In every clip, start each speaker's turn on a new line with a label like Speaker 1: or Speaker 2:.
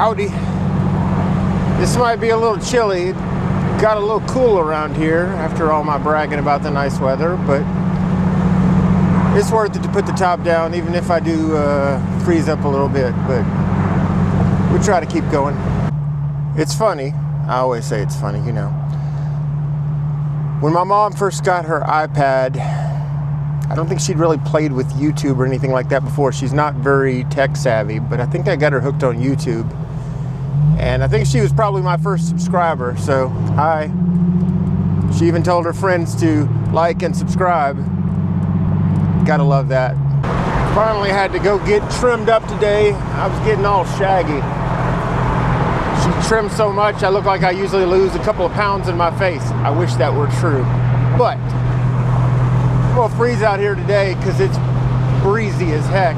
Speaker 1: Howdy. This might be a little chilly. It got a little cool around here after all my bragging about the nice weather, but it's worth it to put the top down, even if I do freeze up a little bit, but we try to keep going. It's funny. I always say it's funny, you know. When my mom first got her iPad, I don't think she'd really played with YouTube or anything like that before. She's not very tech savvy, but I think I got her hooked on YouTube. And I think she was probably my first subscriber, so hi. She even told her friends to like and subscribe. Gotta love that. Finally had to go get trimmed up today. I was getting all shaggy. She trimmed so much, I look like I usually lose a couple of pounds in my face. I wish that were true. But I'm gonna freeze out here today because it's breezy as heck.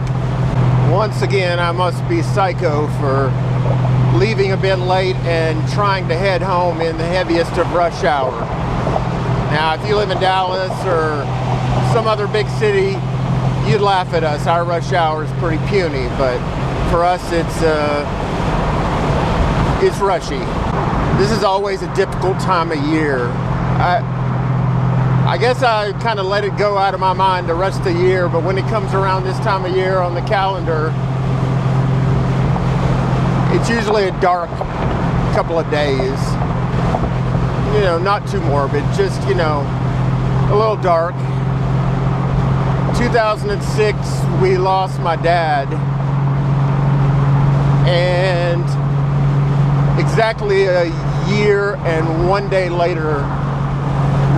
Speaker 1: Once again, I must be psycho for leaving a bit late and trying to head home in the heaviest of rush hour. Now, if you live in Dallas or some other big city, you'd laugh at us. Our rush hour is pretty puny, but for us, it's rushy. This is always a difficult time of year. I guess I kind of let it go out of my mind the rest of the year, but when it comes around this time of year on the calendar, it's usually a dark couple of days. You know, not too morbid, just, you know, a little dark. 2006, we lost my dad. And exactly a year and 1 day later,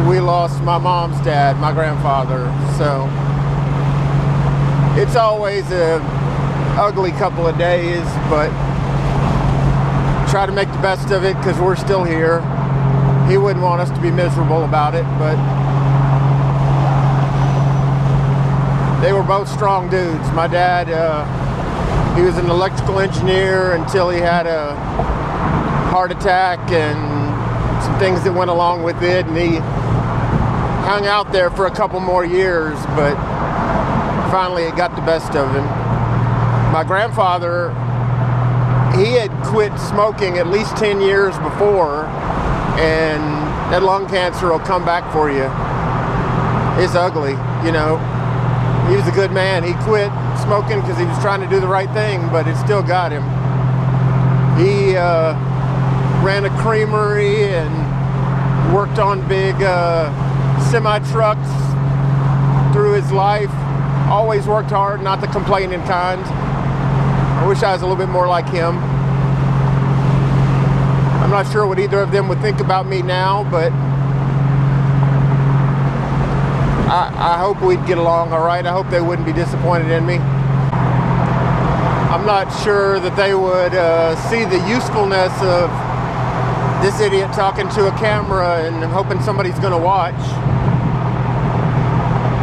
Speaker 1: we lost my mom's dad, my grandfather. So it's always a ugly couple of days, but try to make the best of it because we're still here. He wouldn't want us to be miserable about it, but they were both strong dudes. My dad, he was an electrical engineer until he had a heart attack and some things that went along with it, and he hung out there for a couple more years, but finally it got the best of him. My grandfather, he had quit smoking at least 10 years before, and that lung cancer will come back for you. It's ugly, you know. He was a good man. He quit smoking because he was trying to do the right thing, but it still got him. He ran a creamery and worked on big semi-trucks through his life. Always worked hard, not the complaining kind. I wish I was a little bit more like him. I'm not sure what either of them would think about me now, but I hope we'd get along all right. I hope they wouldn't be disappointed in me. I'm not sure that they would see the usefulness of this idiot talking to a camera and hoping somebody's going to watch.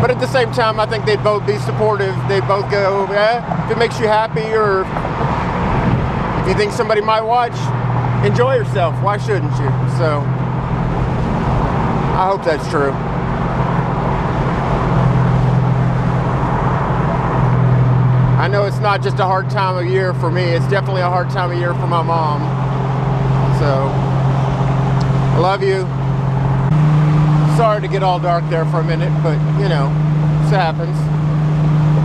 Speaker 1: But at the same time, I think they'd both be supportive. They'd both go, if it makes you happy, or if you think somebody might watch, enjoy yourself. Why shouldn't you? So I hope that's true. I know it's not just a hard time of year for me. It's definitely a hard time of year for my mom. So I love you. Sorry to get all dark there for a minute, but you know, this happens.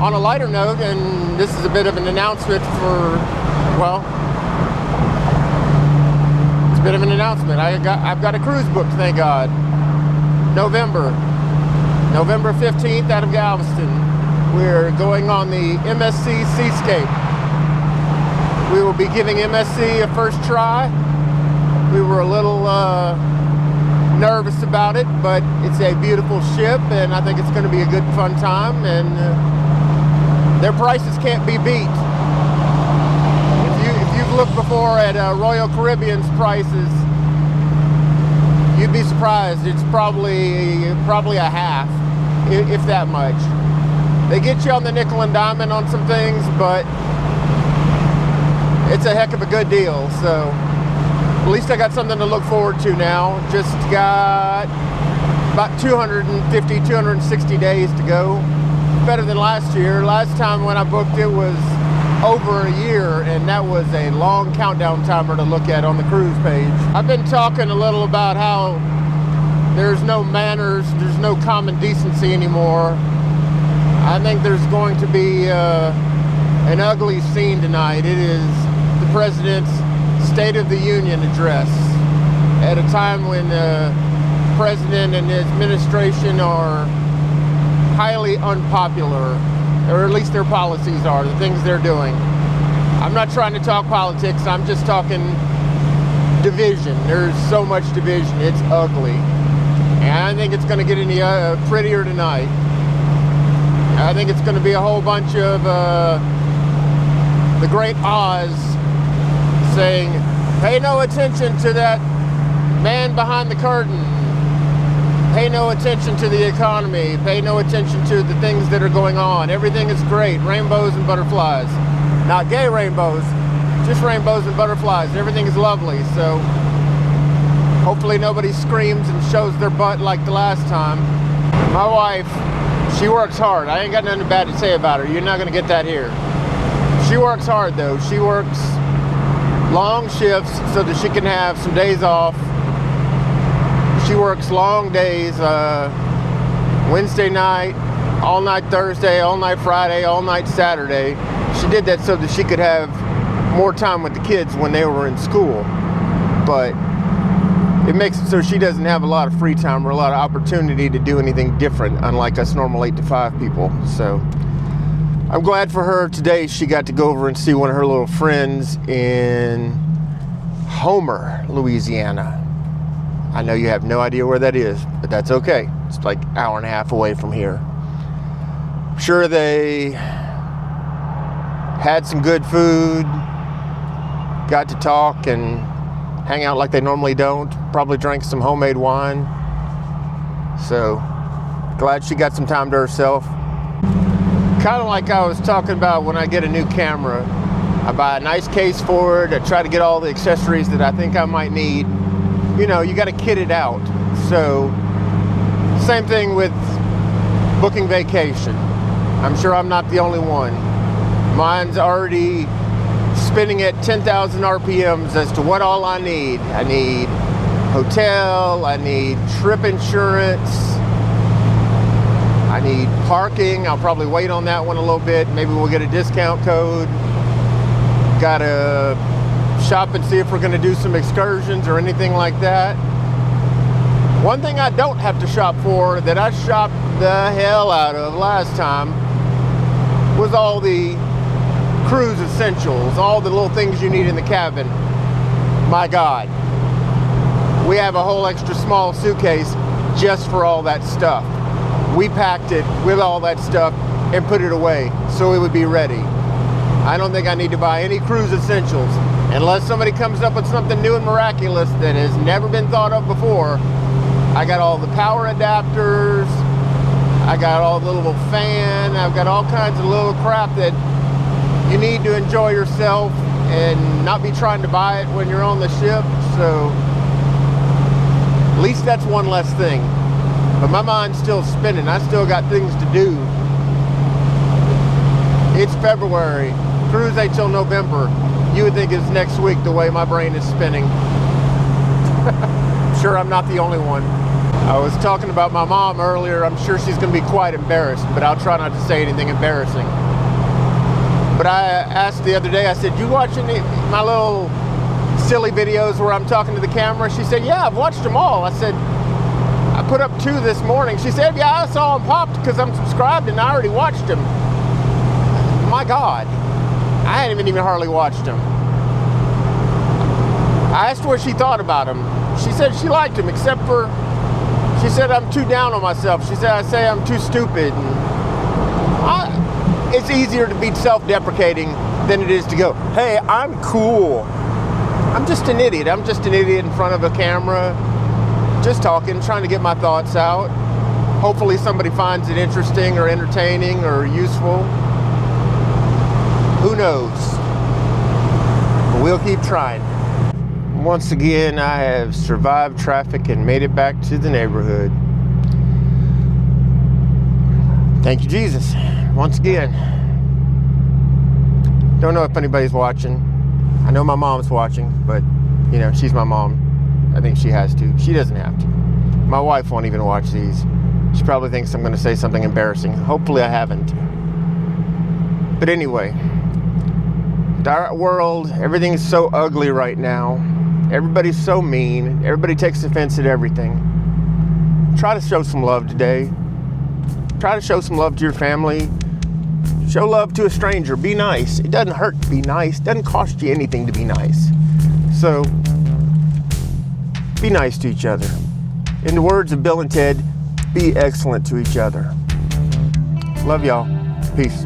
Speaker 1: On a lighter note, and this is a bit of an announcement for, well, it's a bit of an announcement. I've got a cruise booked, thank God. November 15th out of Galveston. We're going on the MSC Seascape. We will be giving MSC a first try. We were a little nervous about it, but it's a beautiful ship, and I think it's going to be a good, fun time, and their prices can't be beat. If you've looked before at Royal Caribbean's prices, you'd be surprised. It's probably a half, if that much. They get you on the nickel and diamond on some things, but it's a heck of a good deal. So at least I got something to look forward to now. Just got about 260 days to go. Better than last year. Last time when I booked it was over a year, and that was a long countdown timer to look at on the cruise page. I've been talking a little about how there's no manners, there's no common decency anymore. I think there's going to be an ugly scene tonight. It is the President's State of the Union address at a time when the President and his administration are highly unpopular, or at least their policies are, the things they're doing. I'm not trying to talk politics, I'm just talking division. There's so much division, it's ugly. And I think it's going to get any prettier tonight. I think it's going to be a whole bunch of the Great Oz saying, pay no attention to that man behind the curtain. Pay no attention to the economy. Pay no attention to the things that are going on. Everything is great. Rainbows and butterflies. Not gay rainbows, just rainbows and butterflies. Everything is lovely. So hopefully nobody screams and shows their butt like the last time. My wife, she works hard. I ain't got nothing bad to say about her. You're not going to get that here. She works hard though. She works long shifts so that she can have some days off. She works long days, Wednesday night, all night Thursday, all night Friday, all night Saturday. She did that so that she could have more time with the kids when they were in school. But it makes it so she doesn't have a lot of free time or a lot of opportunity to do anything different, unlike us normal 8 to 5 people. So I'm glad for her today. She got to go over and see one of her little friends in Homer, Louisiana. I know you have no idea where that is, but that's okay. It's like an hour and a half away from here. I'm sure they had some good food, got to talk and hang out like they normally don't, probably drank some homemade wine. So glad she got some time to herself. Kind of like I was talking about when I get a new camera. I buy a nice case for it, I try to get all the accessories that I think I might need. You know, you got to kit it out. So, same thing with booking vacation. I'm sure I'm not the only one. Mine's already spinning at 10,000 RPMs as to what all I need. I need hotel, I need trip insurance, I need parking. I'll probably wait on that one a little bit. Maybe we'll get a discount code. Gotta shop and see if we're going to do some excursions or anything like that. One thing I don't have to shop for that I shopped the hell out of last time was all the cruise essentials, all the little things you need in the cabin. My God, we have a whole extra small suitcase just for all that stuff. We packed it with all that stuff and put it away so it would be ready. I don't think I need to buy any cruise essentials unless somebody comes up with something new and miraculous that has never been thought of before. I got all the power adapters, I got all the little fan, I've got all kinds of little crap that you need to enjoy yourself and not be trying to buy it when you're on the ship. So at least that's one less thing. But my mind's still spinning. I still got things to do. It's February. Cruise ain't till November. You would think it's next week the way my brain is spinning. I'm sure I'm not the only one. I was talking about my mom earlier. I'm sure she's going to be quite embarrassed, but I'll try not to say anything embarrassing. But I asked the other day, I said, you watch any my little silly videos where I'm talking to the camera? She said, yeah, I've watched them all. I said, I put up 2 this morning. She said, yeah, I saw them popped because I'm subscribed and I already watched them. My God, I hadn't even hardly watched them. I asked her what she thought about them. She said she liked them, except for, she said I'm too down on myself. She said I say I'm too stupid. And it's easier to be self-deprecating than it is to go, hey, I'm cool. I'm just an idiot. I'm just an idiot in front of a camera, just talking, trying to get my thoughts out. Hopefully somebody finds it interesting or entertaining or useful. Who knows? But we'll keep trying. Once again, I have survived traffic and made it back to the neighborhood. Thank you, Jesus. Once again. Don't know if anybody's watching. I know my mom's watching, but you know, she's my mom. I think she has to. She doesn't have to. My wife won't even watch these. She probably thinks I'm going to say something embarrassing. Hopefully I haven't. But anyway, our world, everything's so ugly right now. Everybody's so mean. Everybody takes offense at everything. Try to show some love today. Try to show some love to your family. Show love to a stranger. Be nice. It doesn't hurt to be nice. It doesn't cost you anything to be nice. So, be nice to each other. In the words of Bill and Ted, be excellent to each other. Love y'all. Peace.